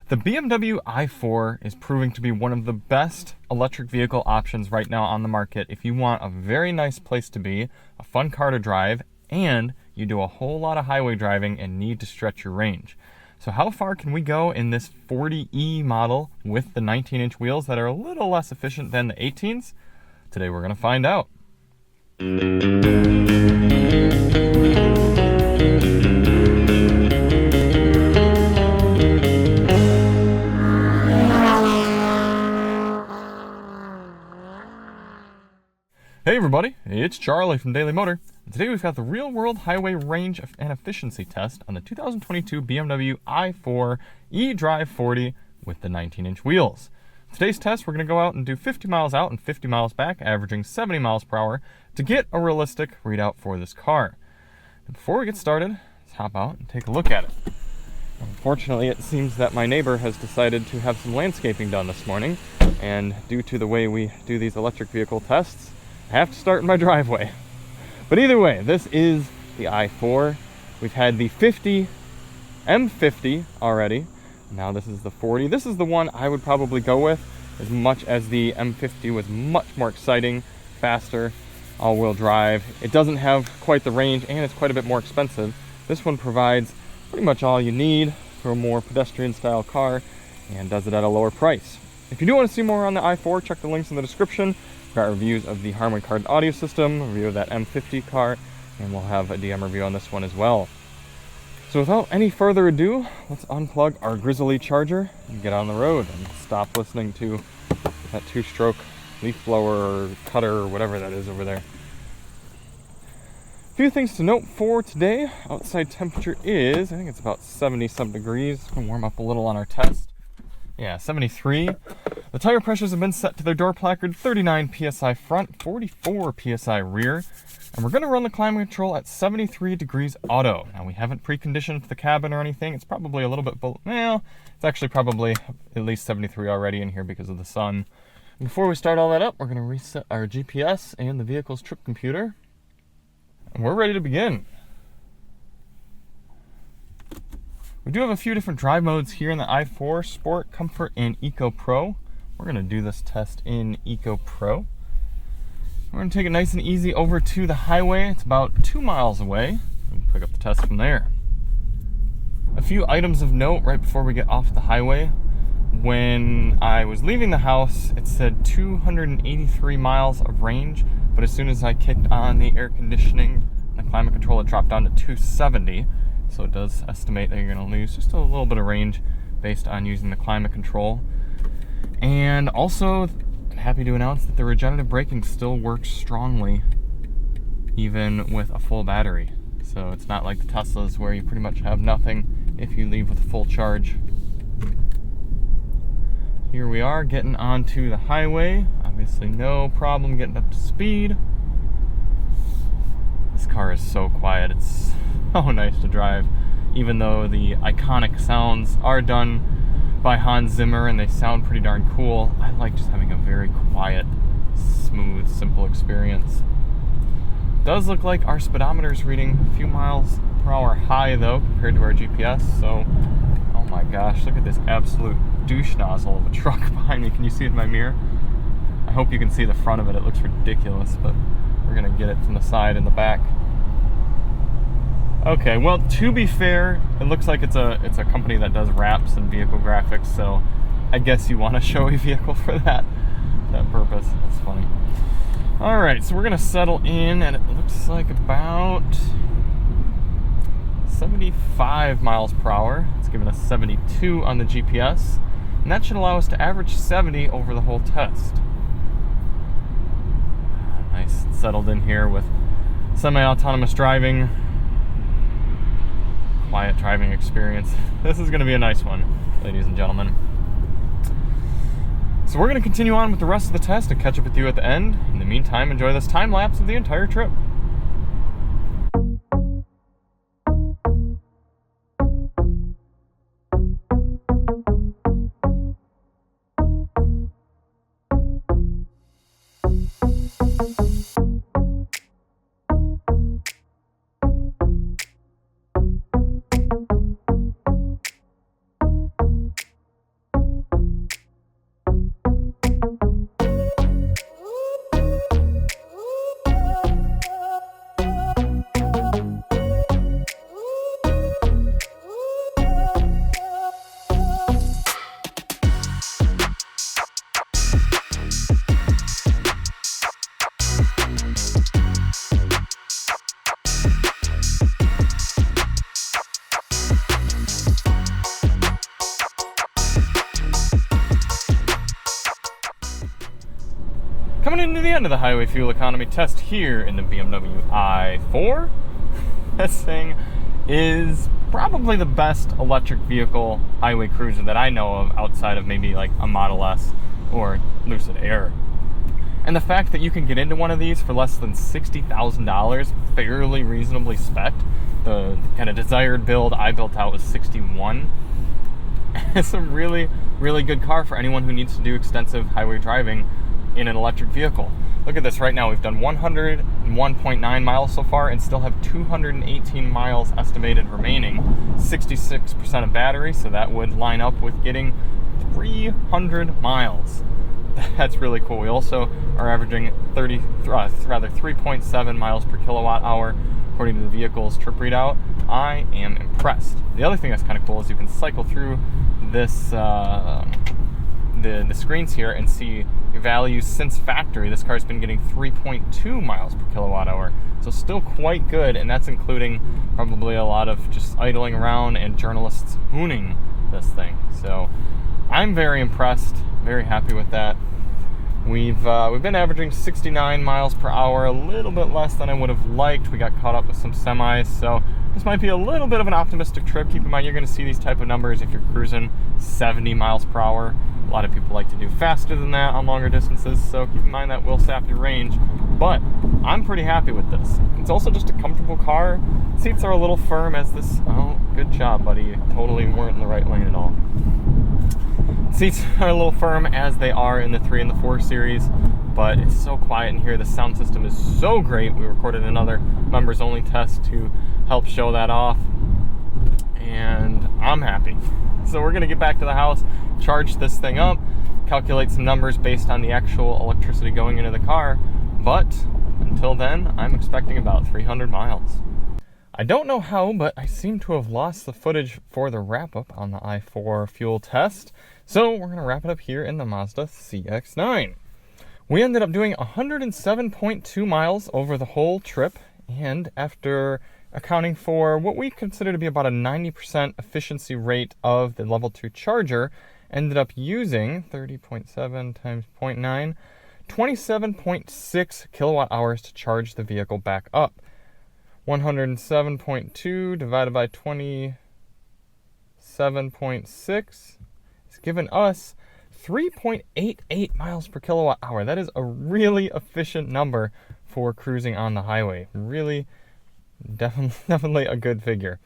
The BMW i4 is proving to be one of the best electric vehicle options right now on the market if you want a very nice place to be, a fun car to drive, and you do a whole lot of highway driving and need to stretch your range. So how far can we go in this 40e model with the 19-inch wheels that are a little less efficient than the 18s? Today we're going to find out. Hey everybody, it's Charlie from Daily Motor. And today we've got the real-world highway range and efficiency test on the 2022 BMW i4 eDrive40 with the 19-inch wheels. In today's test, we're going to go out and do 50 miles out and 50 miles back, averaging 70 miles per hour to get a realistic readout for this car. And before we get started, let's hop out and take a look at it. Unfortunately, it seems that my neighbor has decided to have some landscaping done this morning, and due to the way we do these electric vehicle tests, I have to start in my driveway. But either way, this is the i4. We've had the 50 M50 already. Now this is the 40. This is the one I would probably go with, as much as the M50 was much more exciting, faster, all-wheel drive. It doesn't have quite the range, and it's quite a bit more expensive. This one provides pretty much all you need for a more pedestrian-style car, and does it at a lower price. If you do want to see more on the i4, check the links in the description. We've got reviews of the Harman Kardon audio system, a review of that M50 car, and we'll have a DM review on this one as well. So without any further ado, let's unplug our Grizzly charger and get on the road and stop listening to that two-stroke leaf blower or cutter or whatever that is over there. A few things to note for today. Outside temperature is, I think it's about 70-some degrees. It's going to warm up a little on our test. Yeah, 73. The tire pressures have been set to their door placard, 39 psi front, 44 psi rear. And we're going to run the climate control at 73 degrees auto. Now, we haven't preconditioned the cabin or anything. It's probably a little bit below, well, it's actually probably at least 73 already in here because of the sun. And before we start all that up, we're going to reset our GPS and the vehicle's trip computer. And we're ready to begin. We do have a few different drive modes here in the i4, Sport, Comfort, and Eco Pro. We're going to do this test in Eco Pro. We're going to take it nice and easy over to the highway. It's about 2 miles away. We'll pick up the test from there. A few items of note right before we get off the highway. When I was leaving the house, it said 283 miles of range, but as soon as I kicked on the air conditioning, the climate control, it dropped down to 270. So it does estimate that you're going to lose just a little bit of range based on using the climate control. And also, I'm happy to announce that the regenerative braking still works strongly, even with a full battery. So it's not like the Teslas where you pretty much have nothing if you leave with a full charge. Here we are getting onto the highway. Obviously no problem getting up to speed. This car is so quiet. It's so nice to drive, even though the iconic sounds are done by Hans Zimmer and they sound pretty darn cool. I like just having a very quiet, smooth, simple experience. It does look like our speedometer is reading a few miles per hour high though compared to our GPS, so oh my gosh, look at this absolute douche nozzle of a truck behind me. Can you see it in my mirror? I hope you can see the front of it. It looks ridiculous, but we're gonna get it from the side and the back. Okay, well, to be fair, it looks like it's a company that does wraps and vehicle graphics, so I guess you want to show a vehicle for that purpose. That's funny. Alright, so we're going to settle in, and it looks like about 75 miles per hour. It's giving us 72 on the GPS, and that should allow us to average 70 over the whole test. Nice, settled in here with semi-autonomous driving. Quiet driving experience. This is going to be a nice one, ladies and gentlemen. So we're going to continue on with the rest of the test and catch up with you at the end. In the meantime, enjoy this time lapse of the entire trip. coming into the end of the highway fuel economy test here in the BMW i4. This thing is probably the best electric vehicle highway cruiser that I know of outside of maybe like a Model S or Lucid Air. And the fact that you can get into one of these for less than $60,000, fairly reasonably spec'd. The kind of desired build I built out was 61. It's a really, really good car for anyone who needs to do extensive highway driving in an electric vehicle. Look at this right now. We've done 101.9 miles so far and still have 218 miles estimated remaining. 66% of battery, so that would line up with getting 300 miles. That's really cool. We also are averaging 3.7 miles per kilowatt hour according to the vehicle's trip readout. I am impressed. The other thing that's kind of cool is you can cycle through this the screens here and see your values since factory. This car's been getting 3.2 miles per kilowatt hour, so still quite good, and that's including probably a lot of just idling around and journalists hooning this thing. So I'm very impressed, very happy with that. We've been averaging 69 miles per hour, a little bit less than I would have liked. We got caught up with some semis, so this might be a little bit of an optimistic trip. Keep in mind, you're going to see these type of numbers if you're cruising 70 miles per hour. A lot of people like to do faster than that on longer distances, so keep in mind that will sap your range. But I'm pretty happy with this. It's also just a comfortable car. Seats are a little firm as this... Oh, good job, buddy. You totally weren't in the right lane at all. Seats are a little firm as they are in the 3 and the 4 series, but it's so quiet in here. The sound system is so great. We recorded another members only test to help show that off, and I'm happy. So we're gonna get back to the house, charge this thing up, calculate some numbers based on the actual electricity going into the car, but until then, I'm expecting about 300 miles. I don't know how, but I seem to have lost the footage for the wrap-up on the i4 fuel test, so we're going to wrap it up here in the Mazda CX-9. We ended up doing 107.2 miles over the whole trip, and after accounting for what we consider to be about a 90% efficiency rate of the level 2 charger, ended up using 30.7 times 0.9, 27.6 kilowatt hours to charge the vehicle back up. 107.2 divided by 27.6 is giving us 3.88 miles per kilowatt hour. That is a really efficient number for cruising on the highway. Really, definitely a good figure.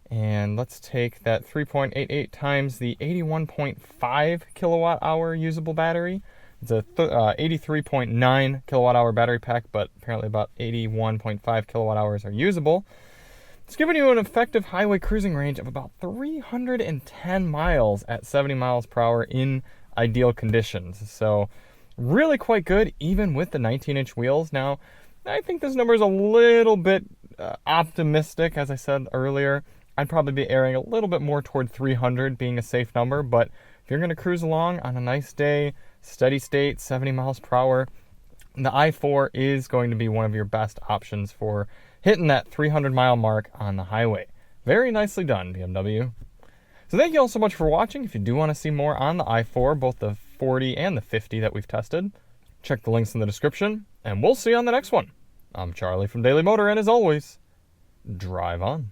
And let's take that 3.88 times the 81.5 kilowatt hour usable battery. It's a 83.9 kilowatt hour battery pack, but apparently about 81.5 kilowatt hours are usable. It's giving you an effective highway cruising range of about 310 miles at 70 miles per hour in ideal conditions. So really quite good, even with the 19-inch wheels. Now, I think this number is a little bit optimistic. As I said earlier, I'd probably be erring a little bit more toward 300 being a safe number, but if you're going to cruise along on a nice day, steady state, 70 miles per hour, the i4 is going to be one of your best options for hitting that 300 mile mark on the highway. Very nicely done, BMW. So thank you all so much for watching. If you do want to see more on the i4, both the 40 and the 50 that we've tested, check the links in the description, and we'll see you on the next one. I'm Charlie from Daily Motor, and as always, drive on.